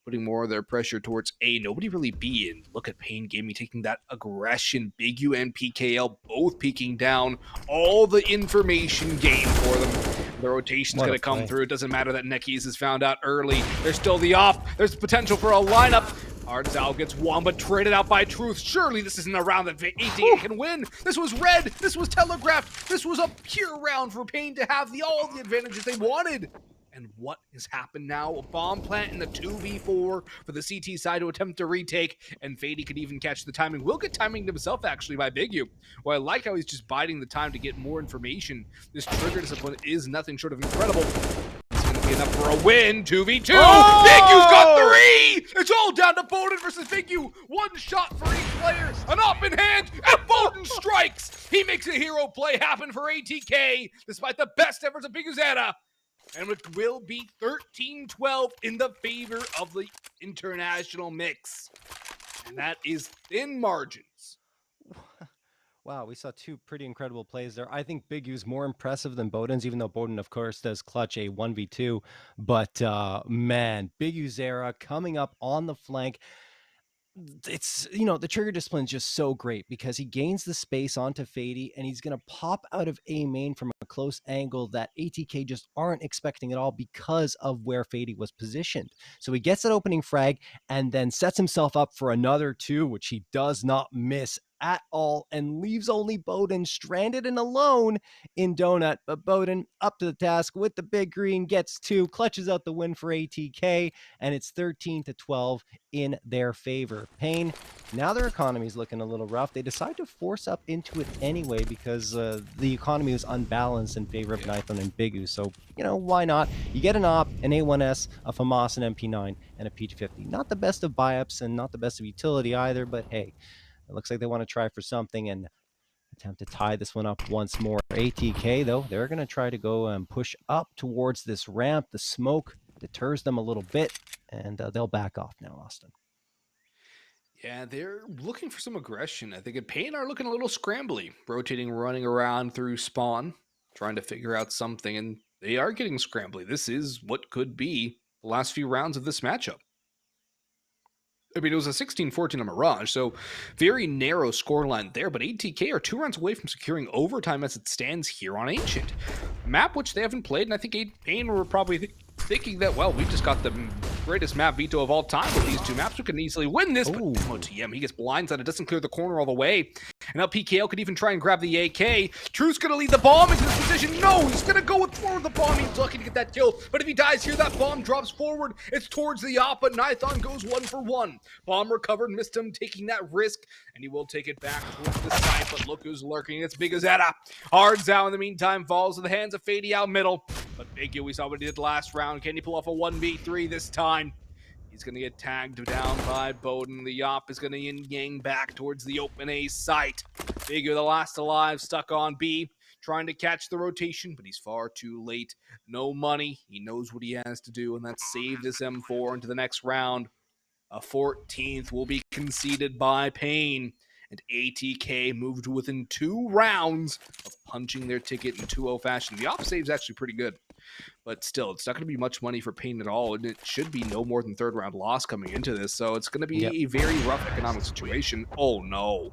putting more of their pressure towards A. Nobody really B. And look at paiN Gaming taking that aggression. Big U and PKL both peeking down. All the information gained for them. The rotation's going to come through. It doesn't matter that Nekis is found out early. There's still the op. There's potential for a lineup. Hardzao gets one, but traded out by Truth. Surely this isn't a round that ATK can win. This was red. This was telegraphed. This was a pure round for paiN to have all the advantages they wanted. And what has happened now? A bomb plant in the 2v4 for the CT side to attempt to retake, and paiN could even catch the timing. Will get timing himself, actually, by Big U. Well, I like how he's just biding the time to get more information. This trigger discipline is nothing short of incredible. Enough for a win. 2v2. Oh! Big U's got 3. It's all down to paiN versus Big U. One shot for each player. An op in hand, and paiN strikes. He makes a hero play happen for ATK, despite the best efforts of Big U's Anna. And it will be 13-12 in the favor of the international mix. And that is thin margins. Wow, we saw two pretty incredible plays there. I think Big U's more impressive than paiN's, even though paiN, of course, does clutch a 1v2. But man, Big U's era coming up on the flank. It's, the trigger discipline is just so great because he gains the space onto Fady, and he's going to pop out of A main from a close angle that ATK just aren't expecting at all because of where Fady was positioned. So he gets that opening frag and then sets himself up for another 2, which he does not miss at all, and leaves only paiN stranded and alone in Donut. But paiN up to the task with the big green, gets 2, clutches out the win for ATK, and it's 13-12 in their favor. paiN, now their economy is looking a little rough. They decide to force up into it anyway because the economy was unbalanced in favor of Nithon and Big U. So, why not? You get an op, an A1S, a FAMAS, an MP9, and a P250. Not the best of buy-ups and not the best of utility either, but hey, it looks like they want to try for something and attempt to tie this one up once more. ATK, though, they're going to try to go and push up towards this ramp. The smoke deters them a little bit, and they'll back off now, Austin. Yeah, they're looking for some aggression. I think paiN are looking a little scrambly, rotating, running around through spawn, trying to figure out something, and they are getting scrambly. This is what could be the last few rounds of this matchup. I mean, it was a 16-14 on Mirage, so very narrow scoreline there, but ATK are 2 rounds away from securing overtime as it stands here on Ancient. A map which they haven't played, and I think paiN were probably thinking that, well, we've just got the greatest map veto of all time with these 2 maps. We can easily win this, but OTM, he gets blindsided, doesn't clear the corner all the way. And now PKL could even try and grab the AK. Truth's gonna lead the bomb into this position. No, he's gonna go forward the bomb. He's lucky to get that kill, but if he dies here, that bomb drops forward. It's towards the op, but Nithon goes 1 for 1. Bomb recovered, missed him, taking that risk, and he will take it back towards the side, but look who's lurking. It's Big Azetta. Hardzao, in the meantime, falls to the hands of Fady out middle, but Big U, we saw what he did last round. Can he pull off a 1v3 this time? He's going to get tagged down by paiN. The op is going to yin-yang back towards the open A site. Big U, the last alive, stuck on B, trying to catch the rotation, but he's far too late. No money. He knows what he has to do, and that's save this M4 into the next round. A 14th will be conceded by paiN, and ATK moved within 2 rounds of punching their ticket in 2-0 fashion. The op save is actually pretty good, but still, it's not going to be much money for paiN at all, and it should be no more than 3rd round loss coming into this, so it's going to be a very rough economic situation. Oh, no.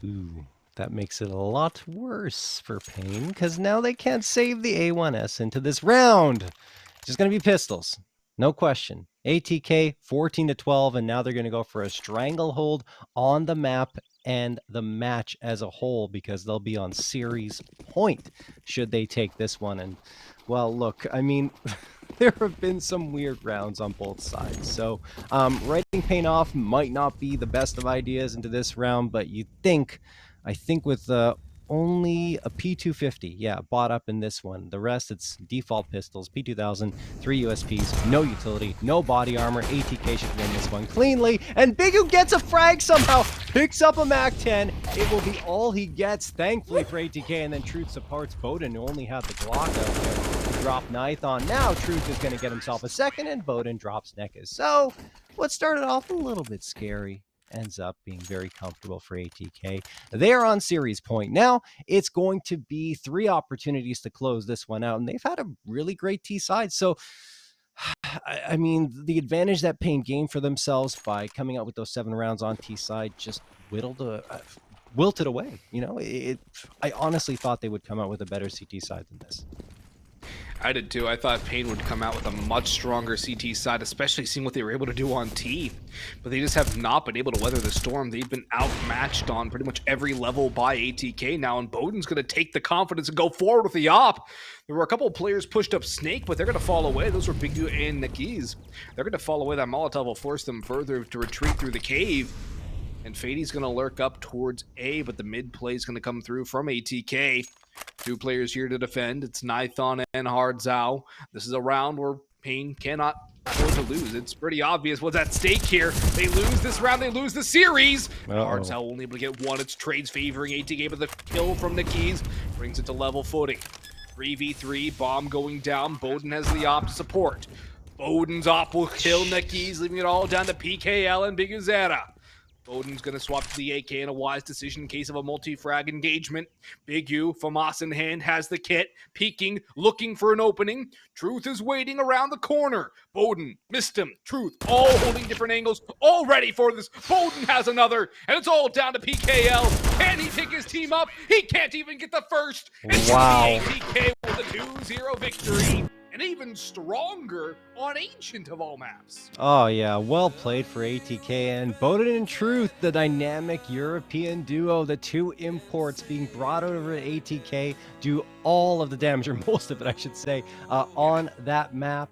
Ooh, that makes it a lot worse for paiN, because now they can't save the A1S into this round. It's just going to be pistols. No question. ATK 14-12, and now they're going to go for a stranglehold on the map and the match as a whole because they'll be on series point should they take this one. And well, look, I mean, there have been some weird rounds on both sides. So writing pain off might not be the best of ideas into this round, but I think with only a P250, yeah, bought up in this one. The rest, it's default pistols, P2000, 3 USPs, no utility, no body armor. ATK should win this one cleanly, and Bigu gets a frag somehow, picks up a MAC-10. It will be all he gets, thankfully for ATK, and then Truth supports Bowden, who only had the Glock out there to drop Nithon. Now Truth is going to get himself a second, and Bowden drops Nekas. So what started off a little bit scary ends up being very comfortable for ATK. They're on series point. Now it's going to be 3 opportunities to close this one out, and they've had a really great T side. So, I mean, the advantage that paiN gained for themselves by coming out with those 7 rounds on T side just wilted away. You know, I honestly thought they would come out with a better CT side than this. I did too. I thought paiN would come out with a much stronger CT side, especially seeing what they were able to do on T. But they just have not been able to weather the storm. They've been outmatched on pretty much every level by ATK now, and Bowden's going to take the confidence and go forward with the op. There were a couple of players pushed up Snake, but they're going to fall away. Those were Big U and Nikis. They're going to fall away. That Molotov will force them further to retreat through the cave. And Fady's going to lurk up towards A, but the mid play is going to come through from ATK. 2 players here to defend. It's Nithon and Hard Zhao. This is a round where paiN cannot afford to lose. It's pretty obvious what's at stake here. They lose this round, they lose the series. Hard Zhao only able to get 1. It's trades favoring ATK, but the kill from the keys brings it to level footing. 3v3, bomb going down. Bowden has the op to support. Bowden's op will kill Nikis, leaving it all down to PKL and Biguzera. Bowden's going to swap to the AK in a wise decision in case of a multi-frag engagement. Big U, FAMAS in hand, has the kit, peeking, looking for an opening. Truth is waiting around the corner. Bowden missed him. Truth, all holding different angles, all ready for this. Bowden has another, and it's all down to PKL. Can he pick his team up? He can't even get the first. Wow. ATK with a 2-0 victory. And even stronger on Ancient of all maps. Oh, yeah. Well played for ATK. And Bowden and Truth, the dynamic European duo, the 2 imports being brought over to ATK, do all of the damage, or most of it, I should say, on that map.